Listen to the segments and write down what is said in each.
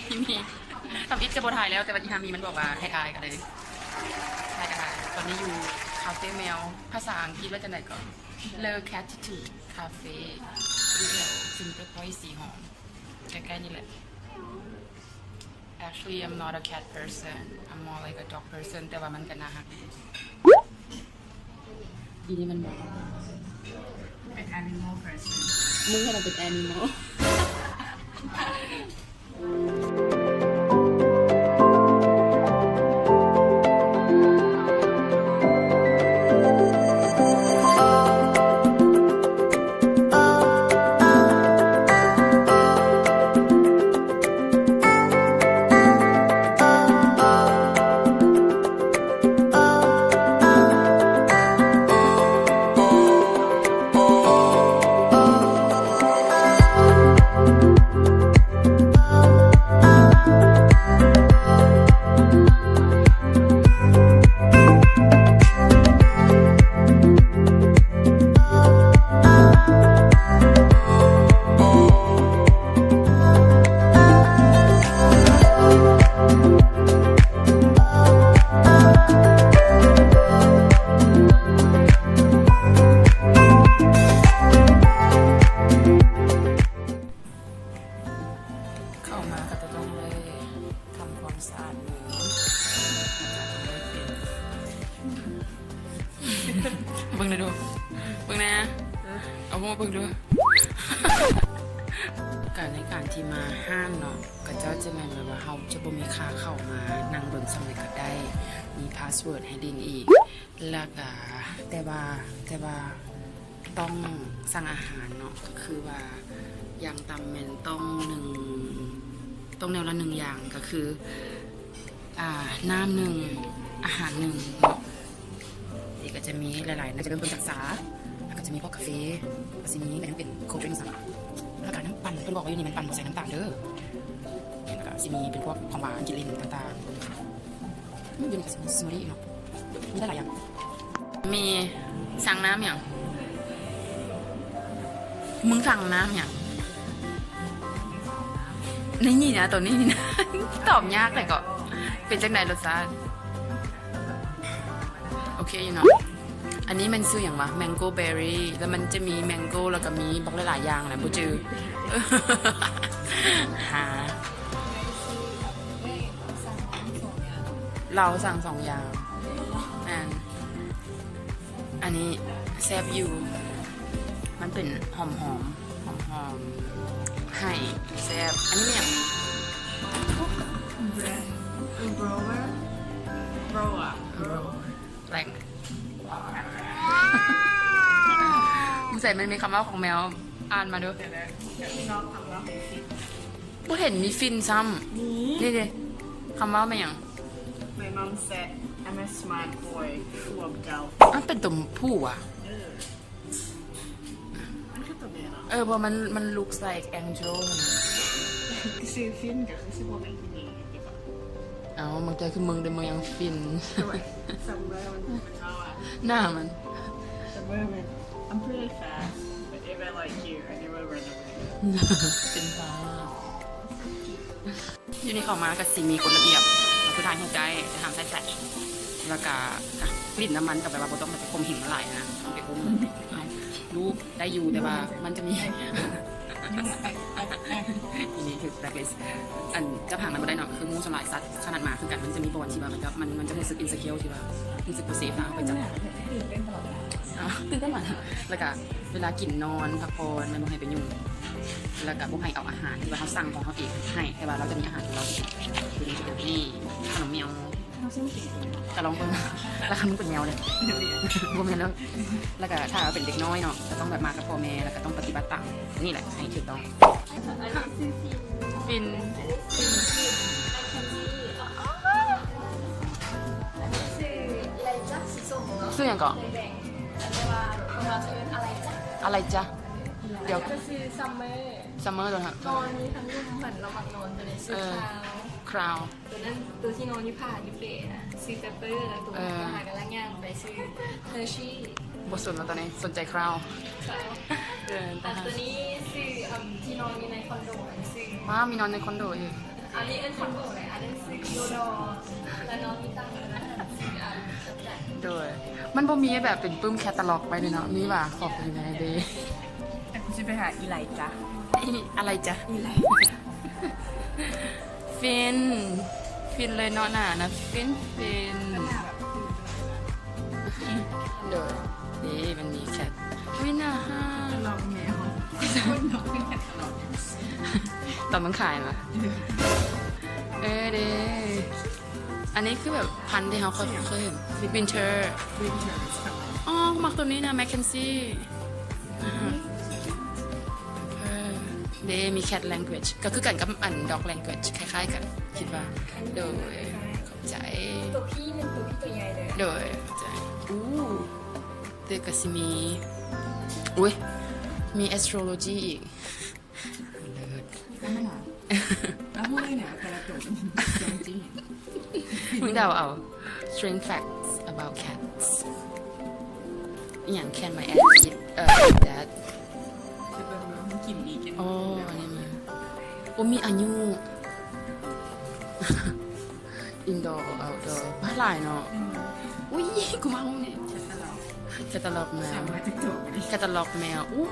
ที่มีทำอิทจะบถ่ายแล้วแต่วันที่ทามีมันบอกว่าให้ถ่ายกันเลยถ่ายกันเลยตอนนี้อยู่คาเฟ่แมวภาษาอังกฤษว่าจะไหนก่อน Le Catitude Cafe อยู่แถวซินเตอร์พอยต์สีหอมใกล้ๆนี่แหละ Actually I'm not a cat person I'm more like a dog person แต่ว่ามันก็น่ารักดีนี่มันบอกเป็น animal person มึงให้เราเป็น animal เบิ่งเลยดูเบิ่งนะเอาพวกมาเบิ่งดูการในการที่มาห้ามเนาะก็เจ้าจะแม่นแบบว่าเขาจะบ่มีค่าเข้ามานั่งเบิ่งสมัยก็ได้มีพาสเวิร์ดให้ดินอีกแล้วก็แต่ว่าต้องสั่งอาหารเนาะก็คือว่าอย่างต่ำแม่นต้องแนวละ1อย่างก็คือน้ำ1อาหาร1เนาะก็จะมีหลายๆน่าจะเป็นคนศึกษาแล้วก็จะมีพวกกาแฟก็จะมีแบบเป็นโคดริงก์สั่งแล้วก็น้ำปั่นเพิ่นบอกว่าอยู่นี่มันปั่นบ่ใส่น้ำตาลเด้อแล้วก็จะมีเป็นพวกของหวานกินเล่นต่างๆอยู่นี่ก็จะมีสมูทตี้เนาะมีหลายอย่างมีสั่งน้ำอย่างมึงสั่งน้ำอย่างนี่นะตัวนี้นี่นะตอบยากแต่ก็เป็นจังไหนรสชาติโอเคอยู่เนาะอันนี้มันซื้ออย่างวะ mango berry แล้วมันจะมี mango แล้วก็มีบอกหลายๆอย่างแหละบูจือหาเราสั่ง2 อย่างอันนี้แซบอยู่มันเป็นหอมให้แซบอันนี้อย่างแรงมึงใส่มันมีคำว่าของแมวอ่านมาดูกูเห็นมีฟินซ้ำนี่ดิคำว่ามันอย่าง My mom said I'm a smart boy full of doubt มันเป็นตัวผู้อ่ะมันคือตัวเมียเนาะ เพราะมัน looks like angel ซื้อฟินกับซื้อพวกเป็นที่นี่เอามึงใจคือมึงเดี๋ยวมึงยังฟิน ซัมเมอร์มันเท่าอ่ะ หน้ามัน ซัมเมอร์มัน I'm pretty fast but if I like you I never run away เป็นฟ้าอยู่ในเข้ามากับสีมีกฎระเบียบเราคือทางหัวใจจะทำใส่แล้วก็กลิ่นน้ำมันกับแบบว่าต้องไปคมหิ่งเมื่อไหร่นะต้องไปอุ้มลูกได้อยู่แต่ว่ามันจะมีอันนี้คือแบล็คลิสต์อันจะผ่านมันไม่ได้เนาะคืองูสลายซัดขนาดหมาคือกันมันจะมีประวัติที่ว่ามันจะรู้สึกอินสเคิลที่ว่ารู้สึกโพสิทีฟนะไปจับตื่นเต้นมากแล้วก็เวลากินนอนพักผ่อนมันบ่ให้ไปยุ่งแล้วก็พวกให้เอาอาหารที่ว่าเขาสั่งของเขาเองให้แต่ว่าเราจะมีอาหารของเราคือนี่ขนมเมียวแต่ลองเพิ่มแล้วขนมเป็นแมวเลยพวกแม่แล้วก็ถ้าเป็นเด็กน้อยเนาะจะต้องแบบมากับพ่อแม่แล้วก็ต้องปฏิบัติตามนี่แหละให้ถูกต้องฟินซื้ออย่างก่อนอะไรจ๊ะเดี๋ยวก็คือซัมเมอร์ตัวฮะนอนนี้ทั้งรุ่มเหมือนเราบักนอนตัวนี้ซื้อคราวตัวนั้นตัวที่นอนที่ผ่าที่เปรย์นะซื้อเปเปอร์ตัวนั้นก็หากันละย่างไปซื้อเฮอร์ชี่บทสนแล้วตอนนี้สนใจคราว เกิน แต่ตัวนี้ซื้อที่นอนมีในคอนโดซื้อ ว้ามีนอนในคอนโดอีก อันนี้เป็นคอนโดเลยอันนั้นซื้อโดดอแล้วนอนมีตังค์แล้วซื้อจับจ่าย โดยมันบ่มีแบบเป็นปึ้มแคตตาล็อกไปเลยเนาะมีว่าขอบคุณนายเดย์ แต่กูจะไปหาอีไลจ้ะ อะไรจ๊ะ อีไล ฟินฟินเลยเนาะน่ะนะฟินโดยนี่มันมีแคทวิน่าฮ่า ลองแมวคนนกเป็นแค่ตลอด ตอนมันขายมาเเด้อันนี้คือแบบพันธุ์ที่เขาเคยเห็นวินเทอร์ วินเทอร์สมัย อ๋อมักตัวนี้นะแมคเคนซี่เดมี cat language ก็คือกันกับอัน dog language คล้ายๆกัน คิดว่า โดยขอบใจ ตัวพี่เป็นตัวพี่ตัวใหญ่เลย โดยขอบใจอู้เดก็สิมี อุ้ย มี astrology อีกเลิศ ไม่หนาแล้วพูดเลยเนี่ยแต่ละตัวจริง มึงเดาเอา strange facts about cats อหย่าง can my ass eat that จะเป็นมันกินดีกัน อ๋ออันนี้มาโอ้มีอายุ indoor outdoor บ้าหลายเนาะอุ้ยกูมาห้องนี้ แค่ตลอด แคตตาล็อกแม สาว มารถจะจบเลย แคตตาล็อกแมวอู้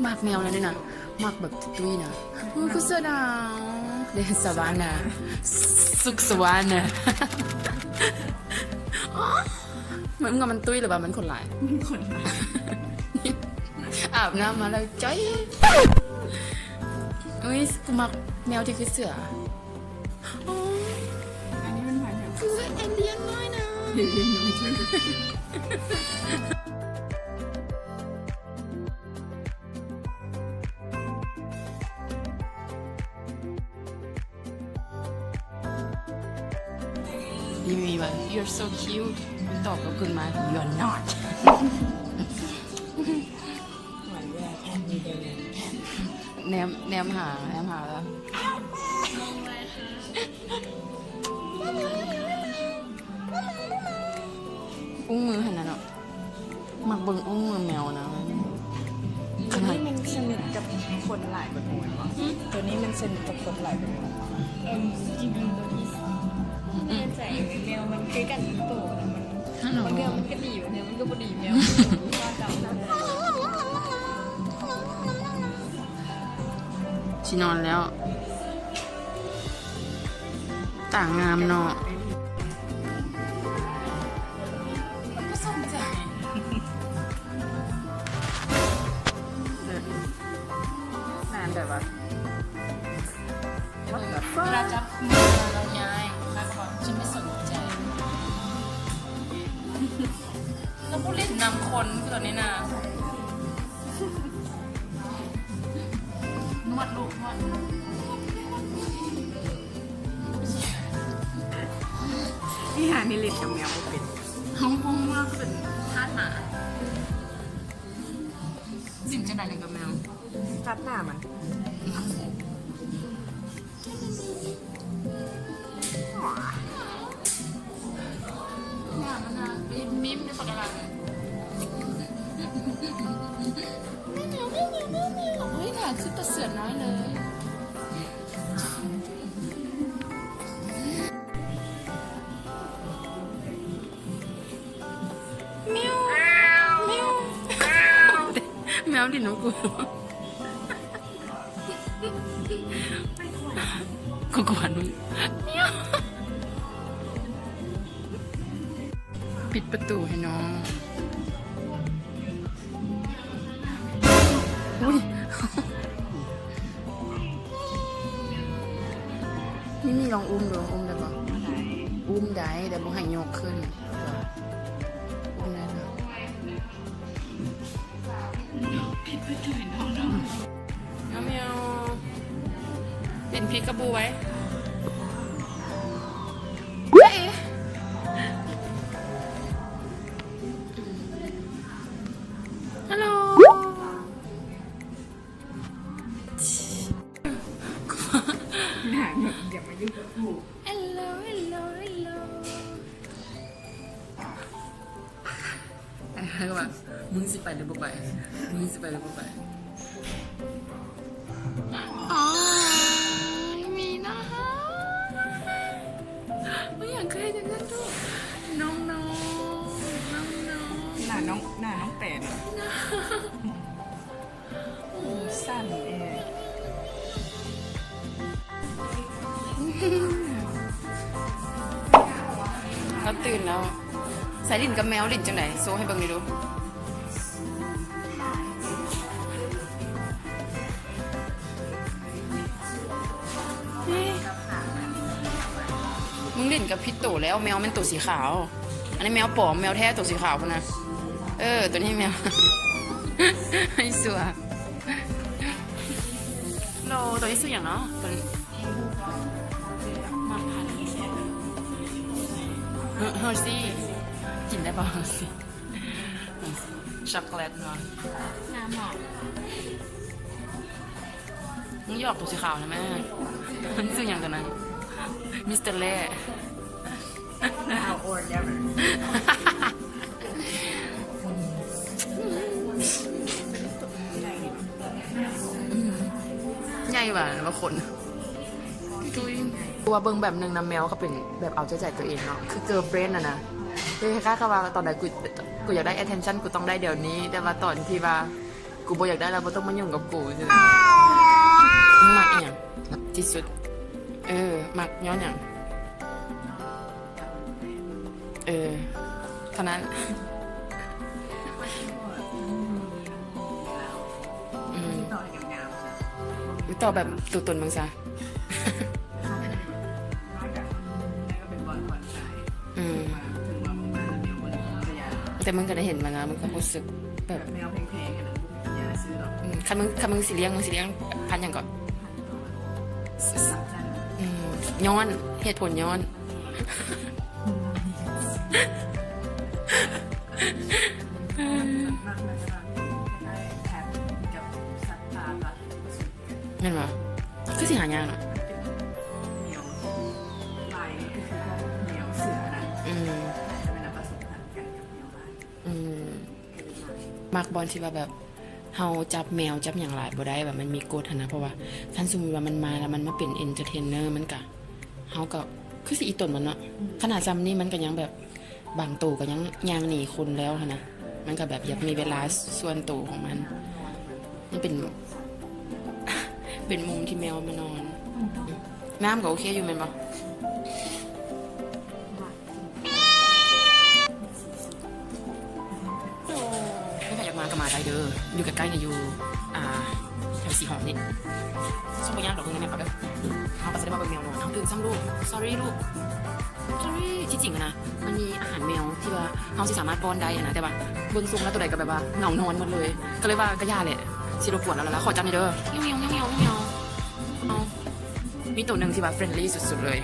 มากแมวแล้วนี่นะมากแบบตุ้ยนะอู้กูเสื้อดาวเดนสวานะสุขสวานะ เหมือนกับมันตุ้ยหรือว่ามันคนหลาย มีคนมา อาบน้ำมาแล้วจ้อยอุ้ยกูมักแมวที่คือเสืออ๋อ อันนี้มันผ่านอย่าง คือเอ็นเลียนน้อยนะ เดี๋ยวเรียนรู้ช่วย นี่มีแบบ you're so cute ตอบกับคุณมา you're not หวานแย่แค่มีเดียวเนี่ย แนมหาแล้วอุ้งมือเห็นนะเนาะมักเบิ่งอุ้งมือแมวนะขนาด นี่มันสนิทกับคนหลายคนหมดวะตัวนี้มันสนิทกับคนหลายคนหมด จริงๆตัวนี้แน่ใจแมวมันคือกันทั้งตัวนะมันก็ดีอยู่เนี่ยมันก็บ่ดีแมวว่าดำนะ ชินอนแล้ว ต่างงามเนาะนานแบบว่าเวลาจับมือเราย้ายมาก่อนฉันไม่สนใจแล้วผู้เล่นนำคนคือตอนนี้น่ะนวดลูกนวด นี่หานี่เล่นกับแมวก็เป็น ห้องมากเป็นทาสหมาสิมจะได้เลยกับแมว ทัดหน้ามัน หน้ามันนะมิ้มได้ปากกาลังไม่เหนียวเฮ้ยหนาคือตะเสือน้อยเลยแมวดินน้องกูกวนมึงปิดประตูให้น้องอุ้ยนี่ลองอุ้มดูอุ้มได้ปะอุ้มได้แต่บุให้โยกขึ้นอุ้มได้นะปิดประตูให้น้องน้องแมวเป็นพริกกระบูไว้ฮัลโหล หาแบบอย่ามายุ่งกับกู ฮัลโหลแล้วก็แบบมึงสิไปหรือบ่ไป เราตื่นแล้วใส่ลิ้นกับแมวลิ้นจังไหนโซให้เบิ่งหน่อยดูมึงลิ้นกับพิษโตแล้วแมวมันตัวสีขาว อันนี้แมวปลอมแมวแท้ตัวสีขาวพุ่นนะตัวนี้แมว ให้สัวโลตัวนี้สัวอย่างเนาะตัวนี้มาพันเฮอร์ซี่กินได้ป่ะเฮอร์ซี่ช็อกโกแลตเนาะ น้ำหอม มึงหยอกตัวสีขาวนะแม่มันสัวอย่างตัวนั้นมิสเตอร์เล่ Now or never. ใหญ่ป่ะว่าคนตัวเบิ่งแบบหนึ่งนะแมวก็เป็นแบบเอาใจใส่ตัวเองเนาะคือเกิร์ลเฟรนด์นะคือคล้ายๆกับว่าตอนไหนกูอยากได้ attention กูต้องได้เดี๋ยวนี้แต่ว่าตอนที่ว่ากูบ่อยากได้แล้วบ่ต้องมายุ่งกับกูใช่ไหมมึงมักอีหยังที่สุดมักย้อนหยังเท่านั้นต่อแบบตัวตนมึงซะแต่มึงก็ได้เห็นมานะมึงก็รู้สึกแบบ แมวแพงๆกันนะอย่าซื้อหรอก คันมึงสิเลี้ยงพันอย่างก่อน สับจัน ย้อนเหตุผลย้อนมากได้แท็บกับสัตว์ตาลัด แม่นบ่คือสิหายากเนาะ เหนียวลายก็คือพวกเหนียวเสือนะจะเป็นผสมพันธุ์กันกับเหนียวลาย มักบอลที่ว่าแบบเฮาจับแมวจับอย่างไรบ่ได้แบบมันมีกฎนะเพราะว่าคันสมมุติว่ามันมาแล้วมันมาเป็นเอนเตอร์เทนเนอร์มันก็เฮาก็คือสิอีตนมันเนาะขนาดจำนี่มันก็ยังแบบบางตัวก็ยังย่างหนีคนแล้วนะมันก็แบบอยากมีเวลาส่วนตัวของมันนี่เป็น เป็นมุมที่แมวมานอนน้ำก็โอเคอยู่แม่นบ่ไม่ใครอยากมาก็มาได้เด้ออยู่ใกล้ๆเนี่ยอยู่แถวสีหอมนี่ช่วงบ่ยากดอกเพิ่งแม่เอาเด้อเขาก็จะได้มาเป็นแมวนอนทั้งตื่นซ้ำลูก sorry ลูก sorry ที่จริงนะมันมีอาหารแมวที่ว่าเขาสามารถป้อนได้นะแต่ว่าเบื้องสูงแล้วตัวใดก็แบบว่าเหงานอนหมดเลยก็เลยว่าก็ย่าแหละสิรบกวนแล้วขอจำหน่อยเด้อเงี้ยวเงี้ยวเงี้ยวเงี้ยวมีตัวหนึ่งที่ว่าเฟรนลี่สุดๆเลย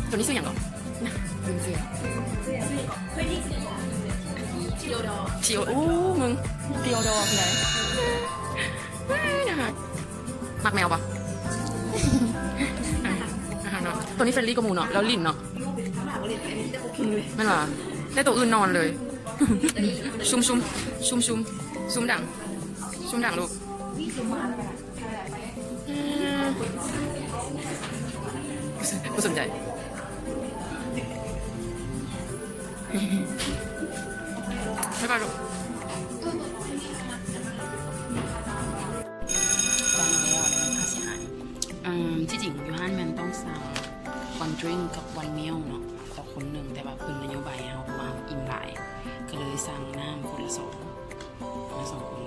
ตัวนี้ชื่ออย่างหรอลืมชื่อชิโอโอ้มึงเดียวดอกเลยมักแมวปะตัวนี้เฟรนลี่กับหมูเนาะแล้วลิ้นเนาะไม่หรอได้ตัวอื่นนอนเลยชุ่มดังลูกไม่สนใจไม่ไปลูกที่จริงยูฮันแมนต้องสั่งวันดริงกับวันเมียวเนาะต่อคนหนึ่งแต่ว่าเพิ่นนโยบายเขาเพราะว่าอิ่มหลายก็เลยสั่งน้ำคนละสองคน